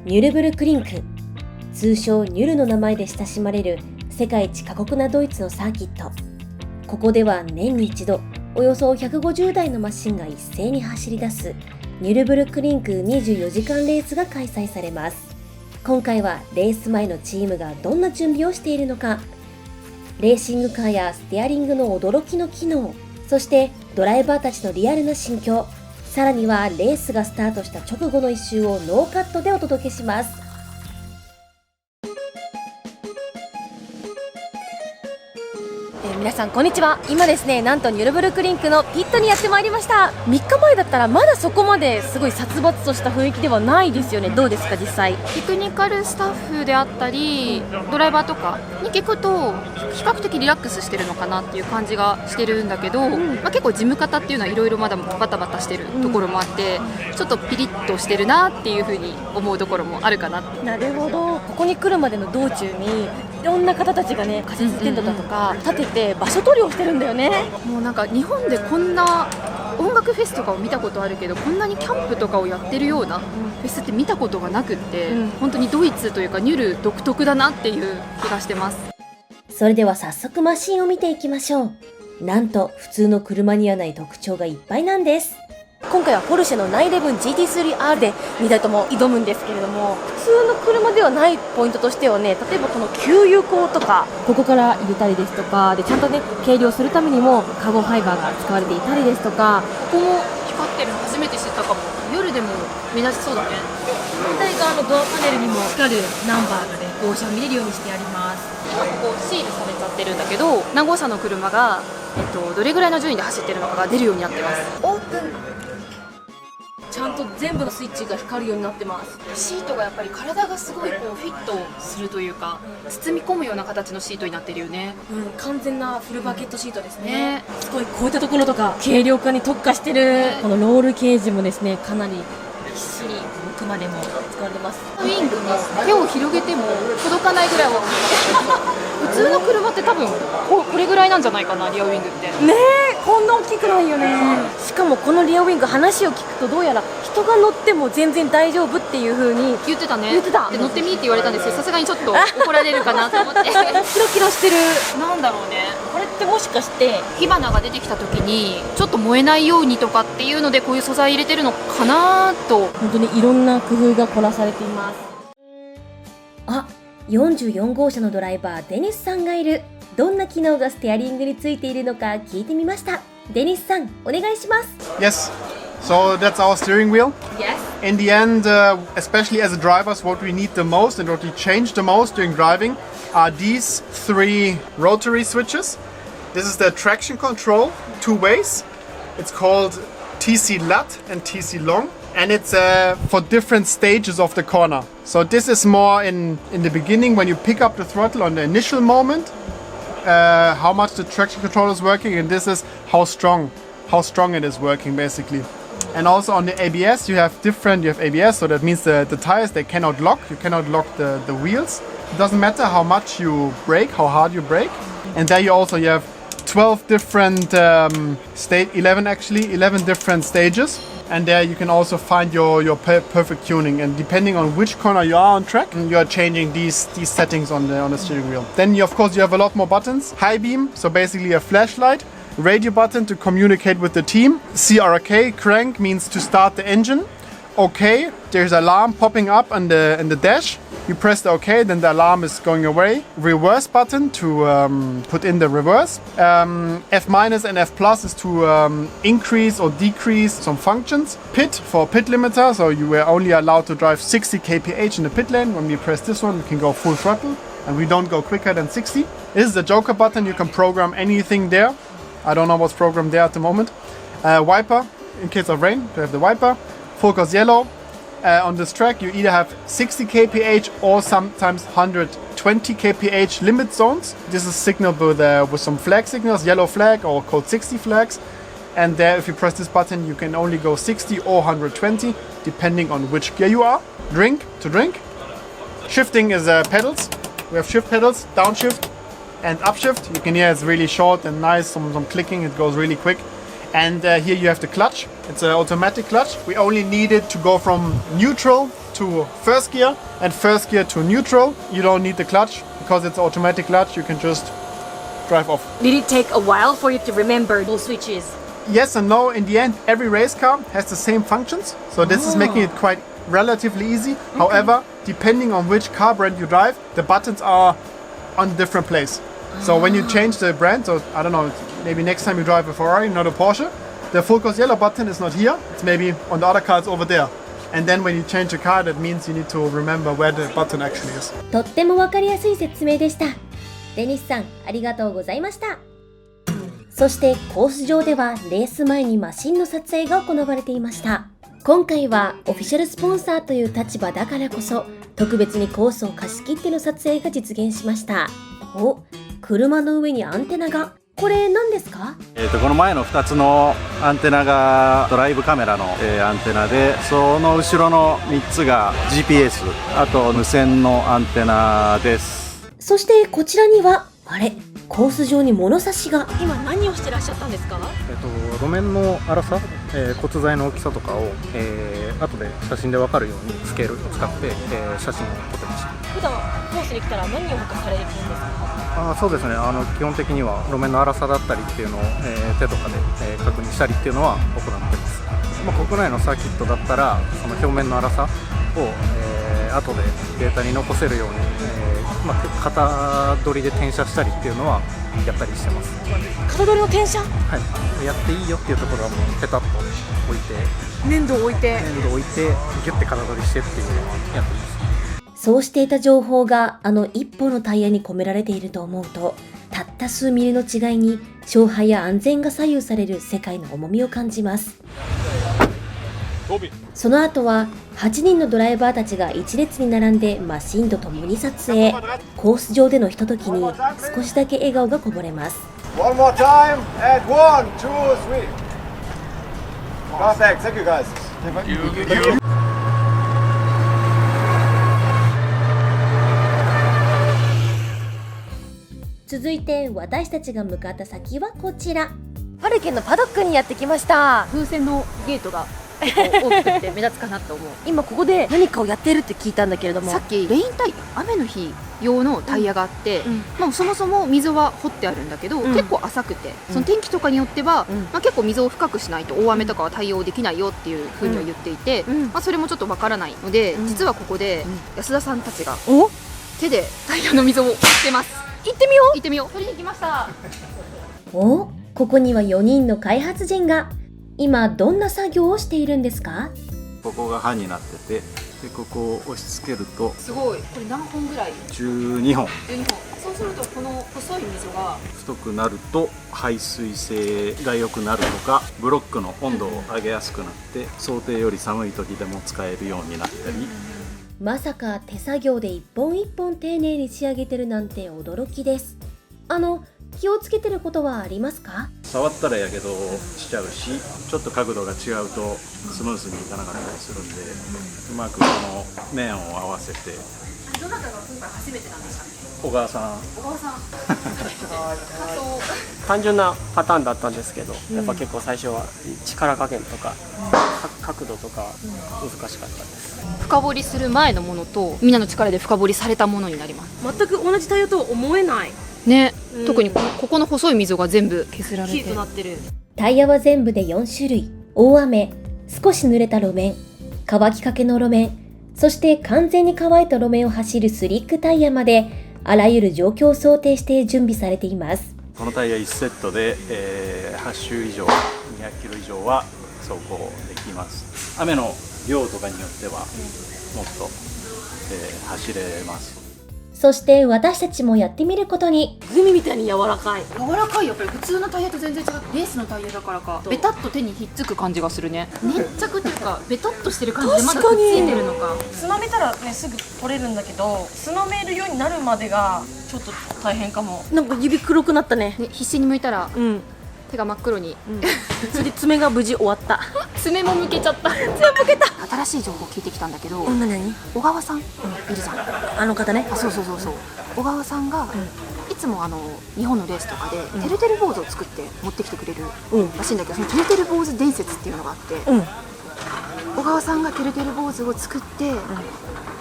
ニュルブルクリンク、通称ニュルの名前で親しまれる世界一過酷なドイツのサーキット。ここでは年に一度、およそ150台のマシンが一斉に走り出すニュルブルクリンク24時間レースが開催されます。今回はレース前のチームがどんな準備をしているのか、レーシングカーやステアリングの驚きの機能、そしてドライバーたちのリアルな心境、さらにはレースがスタートした直後の一周をノーカットでお届けします。皆さんこんにちは。今ですね、なんとニュルブルクリンクのピットにやってまいりました。3日前だったらまだそこまですごい殺伐とした雰囲気ではないですよね。どうですか実際。テクニカルスタッフであったりドライバーとかに聞くと比較的リラックスしてるのかなっていう感じがしてるんだけど、結構事務方っていうのはいろいろまだバタバタしてるところもあって、ちょっとピリッとしてるなっていう風に思うところもあるかな。なるほど。ここに来るまでの道中にいろんな方たちがね、仮設テントだとか立てて場所取りをしてるんだよね。もうなんか日本でこんな音楽フェスとかを見たことあるけど、こんなにキャンプとかをやってるようなフェスって見たことがなくって、本当にドイツというかニュル独特だなっていう気がしてます。それでは早速マシンを見ていきましょう。なんと普通の車にはない特徴がいっぱいなんです。今回はポルシェの 911 GT3R で2台とも挑むんですけれども、普通の車ではないポイントとしてはね、例えばこの給油口とかここから入れたりですとかで、ちゃんとね計量するためにもカーボンファイバーが使われていたりですとか、ここも光ってるの初めて知ったかも。夜でも目立ちそうだね。反対側のドアパネルにも光るナンバーがね、号車を見れるようにしてあります。今ここシールされちゃってるんだけど、何号車の車が、どれぐらいの順位で走ってるのかが出るようになってます。オープン。ちゃんと全部のスイッチが光るようになってます。シートがやっぱり体がすごいこうフィットするというか、包み込むような形のシートになってるよね。完全なフルバケットシートですね。すごいこういったところとか軽量化に特化してる、このロールケージもですね、かなりぎっしり奥までも使われてます。ウィングも手を広げても届かないぐらい大きい。普通の車って多分これぐらいなんじゃないかな、リアウィングってね。こんな大きくないよね。しかもこのリアウィング、話を聞くとどうやら人が乗っても全然大丈夫っていう風に言ってたね。言ってた。で乗ってみって言われたんですけど、さすがにちょっと怒られるかなと思ってキラキラしてる。なんだろうね、これってもしかして火花が出てきた時にちょっと燃えないようにとかっていうのでこういう素材入れてるのかなと。本当にいろんな工夫が凝らされています。あ、44号車のドライバーデニスさんがいる。どんな機能がステアリングについているのか聞いてみました。デニスさん、お願いします。 Yes, so that's our steering wheel. Yes. In the end, especially as a drivers, what we need the most and what we change the most during driving are these three rotary switches. This is the traction control, two ways. It's called TC lat and TC long, and it's for different stages of the corner. So this is more in the beginning when you pick up the throttle on the initial moment, how much the traction control is working, and this is how strong it is working basically. And also on the ABS you have ABS, so that means the tires, they cannot lock. You cannot lock the wheels. It doesn't matter how much you brake, how hard you brake. And there you have 12 different 11 different stages, and there you can also find your perfect tuning, and depending on which corner you are on track, you are changing these settings on the steering wheel. Then you have a lot more buttons. High beam, so basically a flashlight. Radio button to communicate with the team. CRK, crank, means to start the engine. OK, there's alarm popping up in the dash. You press the OK, then the alarm is going away. Reverse button to put in the reverse. F- and F+ is to increase or decrease some functions. Pit for pit limiter, so you were only allowed to drive 60 kph in the pit lane. When we press this one, we can go full throttle, and we don't go quicker than 60. This is the joker button. You can program anything there. I don't know what's programmed there at the moment. Wiper, in case of rain, you have the wiper. Focus yellow. On this track you either have 60 kph or sometimes 120 kph limit zones. This is signaled with some flag signals, yellow flag or code 60 flags. And there, if you press this button, you can only go 60 or 120 depending on which gear you are. Drink. Shifting is pedals. We have shift pedals, downshift and upshift. You can hear it's really short and nice, some clicking, it goes really quick. And here you have the clutch. It's an automatic clutch. We only need it to go from neutral to first gear and first gear to neutral. You don't need the clutch because it's automatic clutch. You can just drive off. Did it take a while for you to remember those switches? Yes and no. In the end, every race car has the same functions. So this is making it quite relatively easy. However, depending on which car brand you drive, the buttons are on different place. So when you change the brand, so I don't know, maybe next time you drive a Ferrari, not a Porsche, the full course yellow button is not here. It's maybe on the other car, it's over there. And then when you change the car, that means you need to remember where the button actually is. とってもわかりやすい説明でした。デニスさん、ありがとうございました。そしてコース上ではレース前にマシンの撮影が行われていました。今回はオフィシャルスポンサーという立場だからこそ特別にコースを貸し切っての撮影が実現しました。お、車の上にアンテナが。これ何ですか？この前の2つのアンテナがドライブカメラの、アンテナで、その後ろの3つが GPS、あと無線のアンテナです。そしてこちらにはあれ、コース上に物差しが。今何をしてらっしゃったんですか？路面の粗さ、骨材の大きさとかを、後で写真で分かるようにスケールを使って、写真を撮ってました。普段コースに来たら何を測られるんですか？そうですね、基本的には路面の粗さだったりっていうのを、手とかで、確認したりっていうのは行ってます。国内のサーキットだったらその表面の粗さを、後でデータに残せるように、型取りで転写したりっていうのはやったりしてます。型取りの転写？はい、やっていいよっていうところはもうペタッと置いて、粘土を置いてギュッて型取りしてっていうのはやってます。そうしていた情報があの一本のタイヤに込められていると思うと、たった数ミリの違いに勝敗や安全が左右される世界の重みを感じます。その後は8人のドライバーたちが一列に並んでマシンと共に撮影。コース上でのひとときに少しだけ笑顔がこぼれます。One more time and 1, 2, 3. Perfect. Thank you guys. Thank you. 続いて私たちが向かった先はこちら。パルケのパドックにやってきました。風船のゲートが結構大きくて目立つかなと思う。今ここで何かをやってるって聞いたんだけれども、さっきレインタイヤ、雨の日用のタイヤがあって、もうそもそも溝は掘ってあるんだけど、結構浅くて、その天気とかによっては、結構溝を深くしないと大雨とかは対応できないよっていうふうには言っていて、それもちょっとわからないので、実はここで安田さんたちが手でタイヤの溝を掘ってます。行ってみよう。行ってみよう。取りに行きました。お、ここには4人の開発陣が。今どんな作業をしているんですか？ここが刃になってて、でここを押し付けるとすごい。これ何本ぐらい？12本。そうするとこの細い溝が太くなると排水性が良くなるとか、ブロックの温度を上げやすくなって想定より寒い時でも使えるようになったり。まさか手作業で一本一本丁寧に仕上げてるなんて驚きです。気をつけてることはありますか？触ったらやけどしちゃうし、ちょっと角度が違うとスムーズにいかなかったりするんで、うまくこの面を合わせて。どなたが今回初めてなんですかね？小川さん。小川さん。単純なパターンだったんですけど、やっぱ結構最初は力加減とか、角度とか難しかったです。深掘りする前のものとみんなの力で深掘りされたものになります。全く同じタイヤとは思えないね、特にここの細い溝が全部削られてなってる。タイヤは全部で4種類。大雨、少し濡れた路面、乾きかけの路面、そして完全に乾いた路面を走るスリックタイヤまで、あらゆる状況を想定して準備されています。このタイヤ1セットで、8周以上、200キロ以上は走行できます。雨の量とかによってはもっと、走れます。そして私たちもやってみることに。グミみたいに柔らかい。柔らかい。やっぱり普通のタイヤと全然違う。レースのタイヤだからかベタっと手にひっつく感じがするね。粘着っていうかベタっとしてる感じでまだくっついてるのか。つまめたらねすぐ取れるんだけど、つまめるようになるまでがちょっと大変かも。なんか指黒くなったね。必死に剥いたら、手が真っ黒に、それで爪が無事終わった。爪も剥けちゃった。爪剥けた。新しい情報聞いてきたんだけど、何？小川さん、いるじゃん。あの方ね。そう。小川さんが、いつも日本のレースとかでてるてる坊主を作って持ってきてくれるらしいんだけど、そのてるてる坊主伝説っていうのがあって、小川さんがてるてる坊主を作って、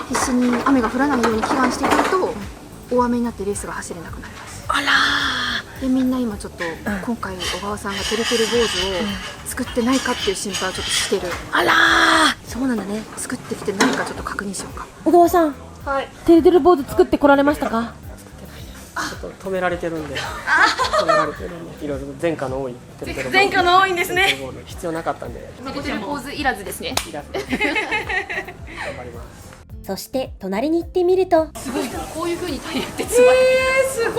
必死に雨が降らないように祈願してくると、大雨になってレースが走れなくなります。あらー。でみんな今ちょっと、今回小川さんがてるてる坊主を作ってないかっていう心配をちょっとしてる。あらー、そうなんだね。作ってきてないかちょっと確認しようか。小川さん、てるてる坊主作ってこられましたか？ちょっと止められてるんで、止められてるんで、いろいろ前科の多いてるてる坊主、前科の多いんですね。必要なかったんで、てるてる坊主いらずですね。いらず頑張ります。そして隣に行ってみると、すごい、こういう風にタイヤってつまれてる。すごい。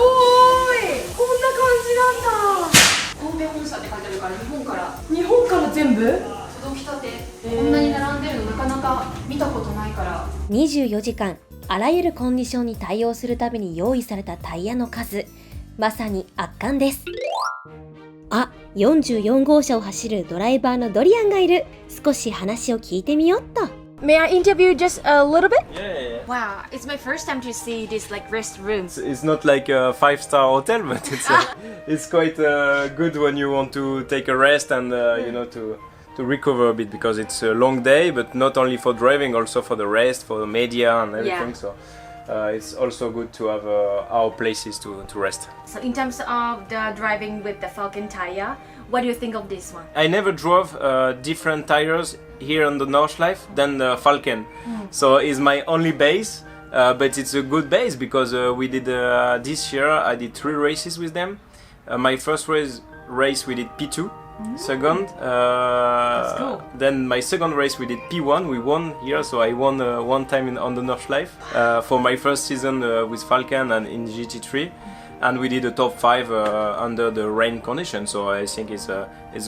こんな感じなんだ。神戸本社って書いてあるから日本から日本から全部？届きたて、こんなに並んでるのなかなか見たことないから。24時間あらゆるコンディションに対応するために用意されたタイヤの数、まさに圧巻です。あ、44号車を走るドライバーのドリアンがいる。少し話を聞いてみよっと。 May I interview just a little bit? Yeah. Wow, it's my first time to see this like restrooms. It's not like a 5-star hotel, but it's quite good when you want to take a rest and you know to recover a bit, because it's a long day, but not only for driving, also for the rest, for the media and everything. So it's also good to have our places to rest. So in terms of the driving with the Falcon tire, what do you think of this one? I never drove different tires here on the Nordschleife than the Falcon, so it's my only base. But it's a good base because we did this year. I did 3 races with them. My first race we did P2. Second, cool. Then my second race we did P1. We won here, so I won one time on the Nordschleife for my first season with Falcon and in GT3. And we did a top 5 under the rain condition, so I think it's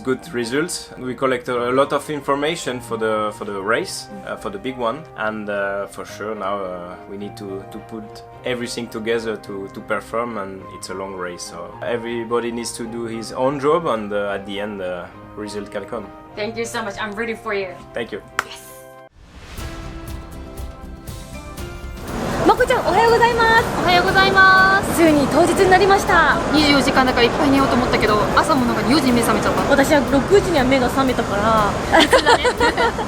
good results. We collect a lot of information for the race, for the big one, and for sure now we need to put everything together to perform, and it's a long race, so everybody needs to do his own job, and at the end the result can come. Thank you so much. I'm ready for you. Thank you. まこちゃん、おはようございます。おはようございます。ついに当日になりました。24時間だからいっぱい寝ようと思ったけど、朝もなんか4時に目覚めちゃった。私は6時には目が覚めたから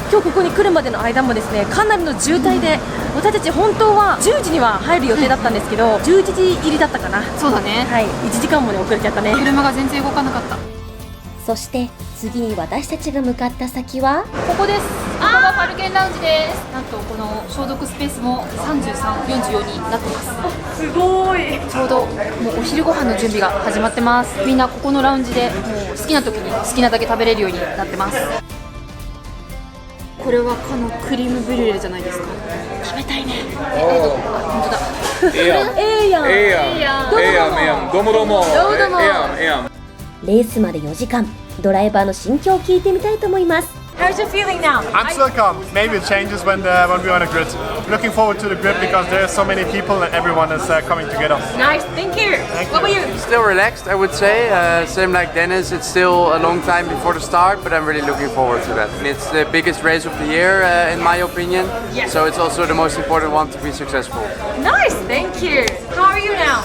今日ここに来るまでの間もですね、かなりの渋滞で、私たち本当は10時には入る予定だったんですけど、11時入りだったかな。そうだね。はい、1時間もね遅れちゃったね。車が全然動かなかった。そして次に私たちが向かった先はここです。ここがファルケンラウンジです。なんとこの消毒スペースも33、44になってます。すごい。ちょうどもうお昼ご飯の準備が始まってます。みんなここのラウンジでもう好きな時に好きなだけ食べれるようになってます。これはこのクリームブリュレじゃないですか。食べたいね。本当だ。ええやん。どうもどうも。レースまで4時間、ドライバーの心境を聞いてみたいと思います。 How's your feeling now? I'm still calm. Maybe it changes when we're on a grid. Looking forward to the grid because there are so many people and everyone is coming together. Nice. Thank you. What about you? Still relaxed, I would say. Same like Dennis. It's still a long time before the start, but I'm really looking forward to that. And it's the biggest race of the year, in my opinion. Yes. So it's also the most important one to be successful. Nice. Thank you. How are you now?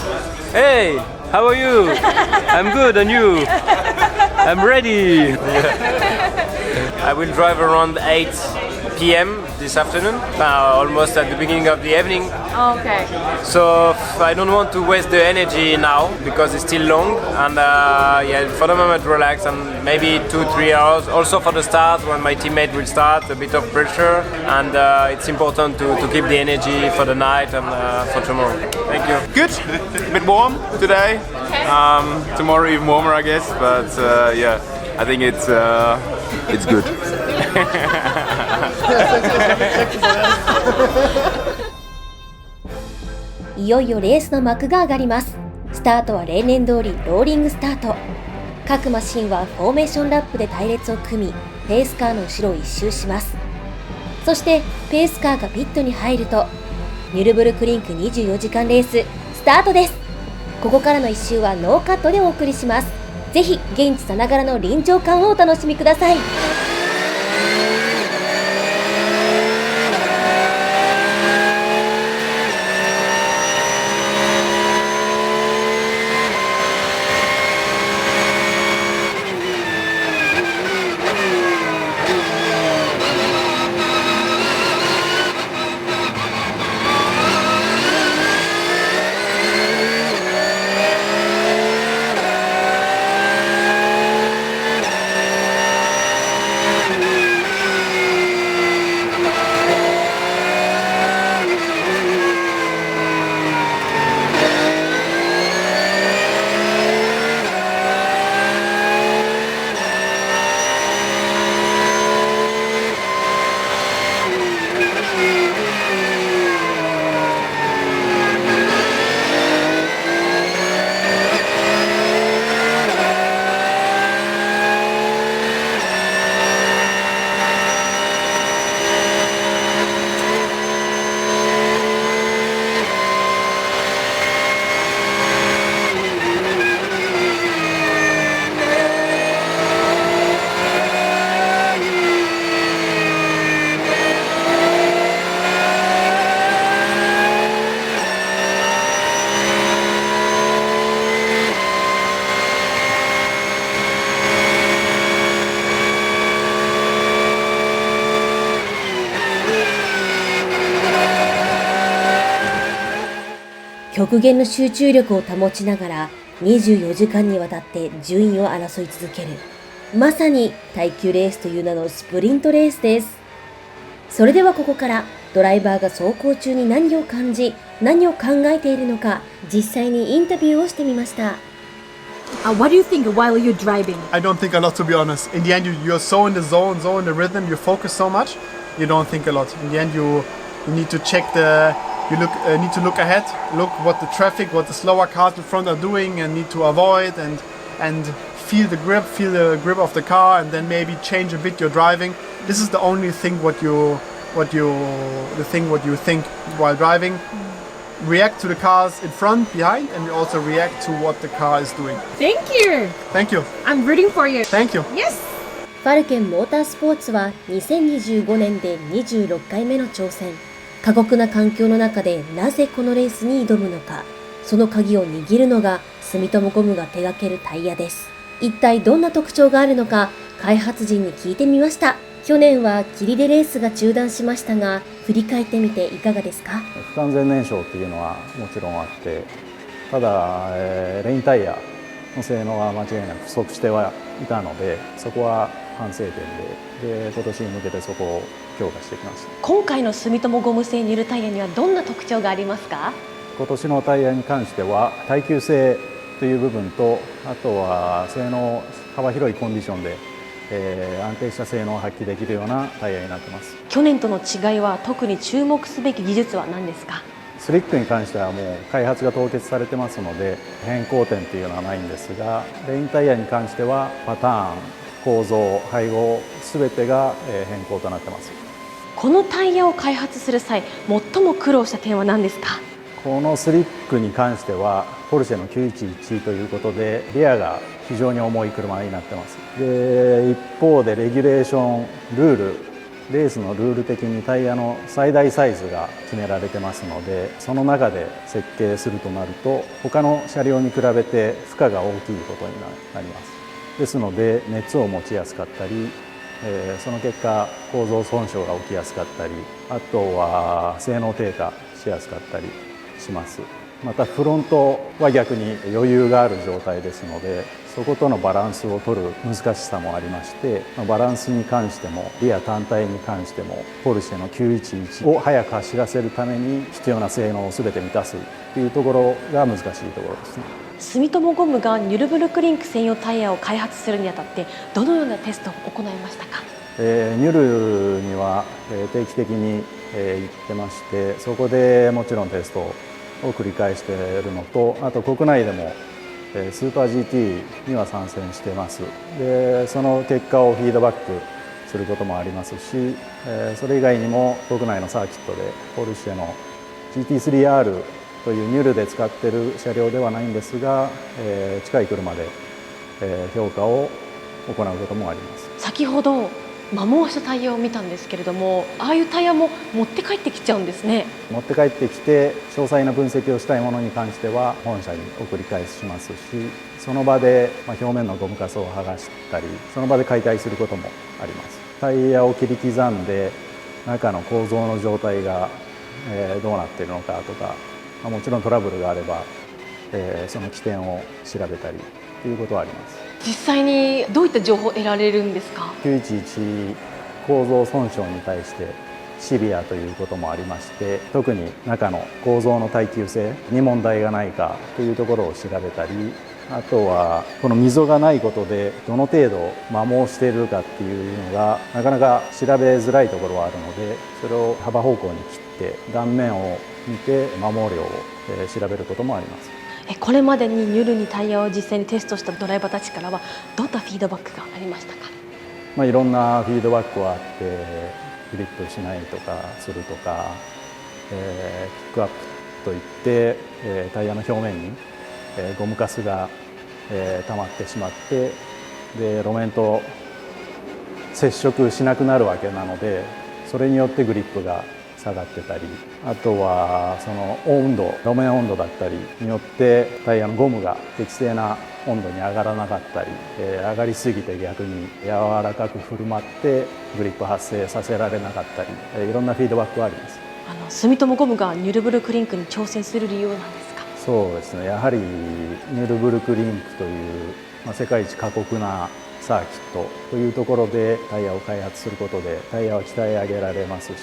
Hey, how are you? I'm good, and you? I'm ready. I will drive around 8 p.m. this afternoon, almost at the beginning of the evening. Okay. So I don't want to waste the energy now because it's still long, and yeah, for the moment relax and maybe 2-3 hours. Also for the start, when my teammate will start, a bit of pressure, and it's important to keep the energy for the night and for tomorrow. Thank you. Good. A bit warm today. Tomorrow even warmer, I guess. But yeah, I think it's good. いよいよレースの幕が上がります。スタートは例年通りローリングスタート。各マシンはフォーメーションラップで隊列を組み、ペースカーの後ろを一周します。そしてペースカーがピットに入ると、ニュルブルクリンク24時間レーススタートです。ここからの一周はノーカットでお送りします。ぜひ現地さながらの臨場感をお楽しみください。極限の集中力を保ちながら24時間にわたって順位を争い続ける。まさに耐久レースという名のスプリントレースです。それではここからドライバーが走行中に何を感じ、何を考えているのか、実際にインタビューをしてみました。What do you think while you're driving? I don't think a lot, to be honest. In the end, you're so in the zone, so in the rhythm, you focus so much, you don't think a lot. In the end, you need to check need to look ahead, look what the traffic, what the slower cars in front are doing, and need to avoid and feel the grip of the car, and then maybe change a bit your driving. This is the only thing what you think while driving. React to the cars in front, behind, and you also react to what the car is doing. Thank you! Thank you. I'm rooting for you. Thank you. Yes! ファルケンモータースポーツは2025年で26回目の挑戦。過酷な環境の中でなぜこのレースに挑むのか、その鍵を握るのが住友ゴムが手掛けるタイヤです。一体どんな特徴があるのか、開発陣に聞いてみました。去年は霧でレースが中断しましたが、振り返ってみていかがですか？不完全燃焼っていうのはもちろんあって、ただ、レインタイヤの性能は間違いなく不足してはいたので、そこは反省点で、今年に向けてそこを強化してきました。今回の住友ゴム製ニュルタイヤにはどんな特徴がありますか？今年のタイヤに関しては耐久性という部分と、あとは性能、幅広いコンディションで安定した性能を発揮できるようなタイヤになってます。去年との違いは特に注目すべき技術は何ですか？スリックに関してはもう開発が凍結されてますので変更点というのはないんですが、レインタイヤに関してはパターン、構造、配合全てが変更となってます。このタイヤを開発する際、最も苦労した点は何ですか？このスリックに関してはポルシェの911ということでリアが非常に重い車になってます。で、一方でレギュレーションルール、レースのルール的にタイヤの最大サイズが決められてますので、その中で設計するとなると他の車両に比べて負荷が大きいことになります。ですので熱を持ちやすかったり、その結果構造損傷が起きやすかったり、あとは性能低下しやすかったりします。またフロントは逆に余裕がある状態ですので、そことのバランスを取る難しさもありまして、バランスに関してもリア単体に関してもポルシェの911を速く走らせるために必要な性能を全て満たすというところが難しいところですね。住友ゴムがニュルブルクリンク専用タイヤを開発するにあたってどのようなテストを行いましたか？ニュルには定期的に行ってまして、そこでもちろんテストを繰り返しているのと、あと国内でもスーパー GT には参戦しています。で、その結果をフィードバックすることもありますし、それ以外にも国内のサーキットでポルシェの GT3R というニュルで使っている車両ではないんですが、近い車で評価を行うこともあります。先ほど摩耗したタイヤを見たんですけれども、ああいうタイヤも持って帰ってきちゃうんですね。持って帰ってきて詳細な分析をしたいものに関しては本社に送り返しますし、その場で表面のゴムカスを剥がしたり、その場で解体することもあります。タイヤを切り刻んで中の構造の状態がどうなっているのかとか、もちろんトラブルがあればその起点を調べたりということはあります。実際にどういった情報を得られるんですか？911構造損傷に対してシビアということもありまして、特に中の構造の耐久性に問題がないかというところを調べたり、あとはこの溝がないことでどの程度摩耗しているかっていうのがなかなか調べづらいところはあるので、それを幅方向に切って断面を見て摩耗量を調べることもあります。これまでにニュルにタイヤを実際にテストしたドライバーたちからはどんなフィードバックがありましたか？いろんなフィードバックはあって、グリップしないとかするとか、キックアップといってタイヤの表面にゴムカスが溜まってしまって、で路面と接触しなくなるわけなので、それによってグリップが下がってたり、あとはその温度、路面温度だったりによってタイヤのゴムが適正な温度に上がらなかったり、上がりすぎて逆に柔らかく振る舞ってグリップ発生させられなかったり、いろんなフィードバックがあります。住友ゴムがニュルブルクリンクに挑戦する理由なんですか？そうですね、やはりニュルブルクリンクという、世界一過酷なサーキットというところでタイヤを開発することでタイヤは鍛え上げられますし、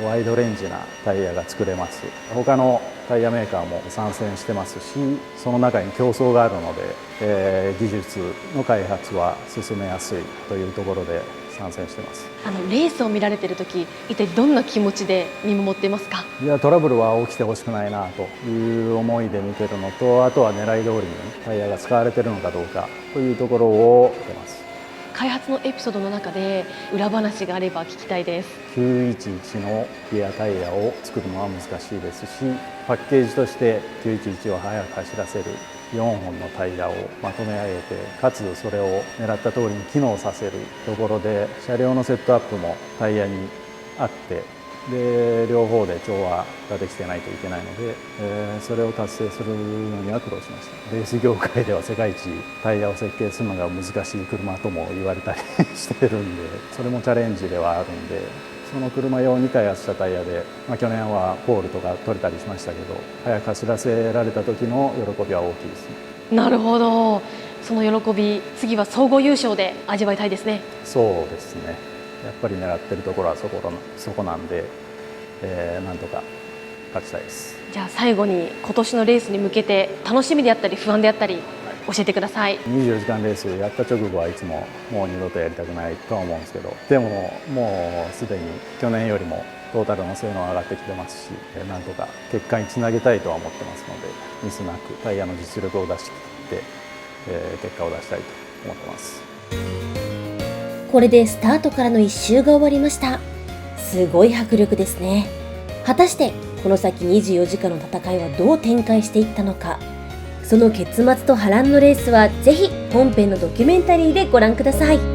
ワイドレンジなタイヤが作れます。他のタイヤメーカーも参戦してますし、その中に競争があるので、技術の開発は進めやすいというところで参戦してます。レースを見られている時、一体どんな気持ちで見守っていますか？いや、トラブルは起きてほしくないなという思いで見てるのと、あとは狙い通りにタイヤが使われてるのかどうかというところを見てます。開発のエピソードの中で裏話があれば聞きたいです。911のリアタイヤを作るのは難しいですし、パッケージとして911を速く走らせる4本のタイヤをまとめ上げて、かつそれを狙った通りに機能させるところで、車両のセットアップもタイヤにあって、で両方で調和ができてないといけないので、それを達成するのには苦労しました。レース業界では世界一タイヤを設計するのが難しい車とも言われたりしてるんで、それもチャレンジではあるんで、その車用に開発したタイヤで、去年はポールとか取れたりしましたけど、速く走らせられた時の喜びは大きいですね。なるほど、その喜び、次は総合優勝で味わいたいですね。そうですね、やっぱり狙ってるところはそこなんで、なんとか勝ちたいです。じゃあ最後に今年のレースに向けて楽しみであったり不安であったり教えてください。24時間レースやった直後はいつももう二度とやりたくないとは思うんですけど、でももうすでに去年よりもトータルの性能上がってきてますし、なんとか結果につなげたいとは思ってますので、ミスなくタイヤの実力を出して、結果を出したいと思ってます。これでスタートからの1周が終わりました。すごい迫力ですね。果たしてこの先24時間の戦いはどう展開していったのか、その結末と波乱のレースはぜひ本編のドキュメンタリーでご覧ください。